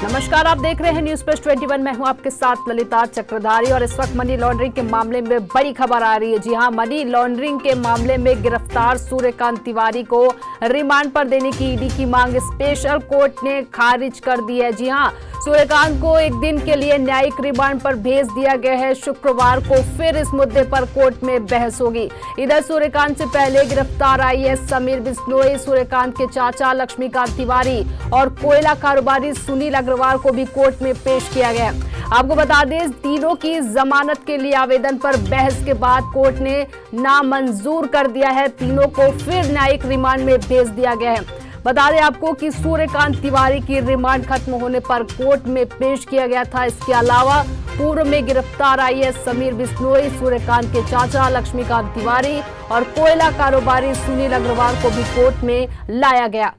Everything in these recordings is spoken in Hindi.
नमस्कार, आप देख रहे हैं न्यूज प्लस 21। मैं हूं आपके साथ ललिता चक्रधारी और इस वक्त मनी लॉन्ड्रिंग के मामले में बड़ी खबर आ रही है। जी हां, मनी लॉन्ड्रिंग के मामले में गिरफ्तार सूर्यकांत तिवारी को रिमांड पर देने की ईडी की मांग स्पेशल कोर्ट ने खारिज कर दी है। जी हां, सूर्यकांत को एक दिन के लिए न्यायिक रिमांड पर भेज दिया गया है। शुक्रवार को फिर इस मुद्दे पर कोर्ट में बहस होगी। इधर सूर्यकांत से पहले गिरफ्तार आईएएस समीर बिश्नोई, सूर्यकांत के चाचा लक्ष्मीकांत तिवारी और कोयला कारोबारी सुनील अग्रवाल को भी कोर्ट में पेश किया गया। आपको बता दें, तीनों की जमानत के लिए आवेदन पर बहस के बाद कोर्ट ने नामंजूर कर दिया है। तीनों को फिर न्यायिक रिमांड में भेज दिया गया है। बता दें आपको कि सूर्यकांत तिवारी की रिमांड खत्म होने पर कोर्ट में पेश किया गया था। इसके अलावा पूर्व में गिरफ्तार आईएएस समीर बिश्नोई, सूर्यकांत के चाचा लक्ष्मीकांत तिवारी और कोयला कारोबारी सुनील अग्रवाल को भी कोर्ट में लाया गया।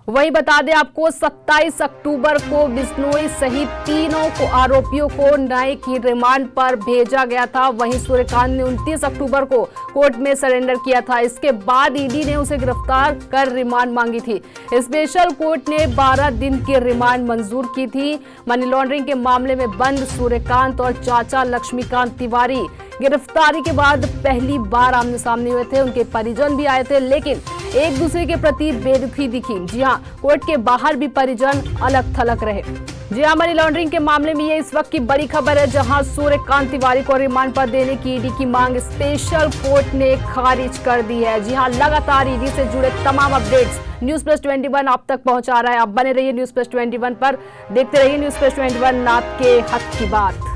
वहीं बता दें आपको, 27 अक्टूबर को बिश्नोई सहित तीनों को आरोपियों को न्यायिक रिमांड पर भेजा गया था। वहीं सूर्यकांत ने 29 अक्टूबर को कोर्ट में सरेंडर किया था। इसके बाद ईडी ने उसे गिरफ्तार कर रिमांड मांगी थी। स्पेशल कोर्ट ने 12 दिन की रिमांड मंजूर की थी। मनी लॉन्ड्रिंग के मामले में बंद सूर्यकांत और चाचा लक्ष्मीकांत तिवारी गिरफ्तारी के बाद पहली बार आमने सामने हुए थे। उनके परिजन भी आए थे, लेकिन एक दूसरे के प्रति बेरुखी दिखी। जी हां, कोर्ट के बाहर भी परिजन अलग थलग रहे। जी हां, मनी लॉन्ड्रिंग के मामले में ये इस वक्त की बड़ी खबर है, जहां सूर्यकांत तिवारी को रिमांड पर देने की ईडी की मांग स्पेशल कोर्ट ने खारिज कर दी है। जी हां, लगातार ईडी से जुड़े तमाम अपडेट्स न्यूज प्लस 21 आप तक पहुंचा रहा है। आप बने रहिए न्यूज प्लस 21 पर, देखते रहिए न्यूज प्लस 21, आपके हक की बात।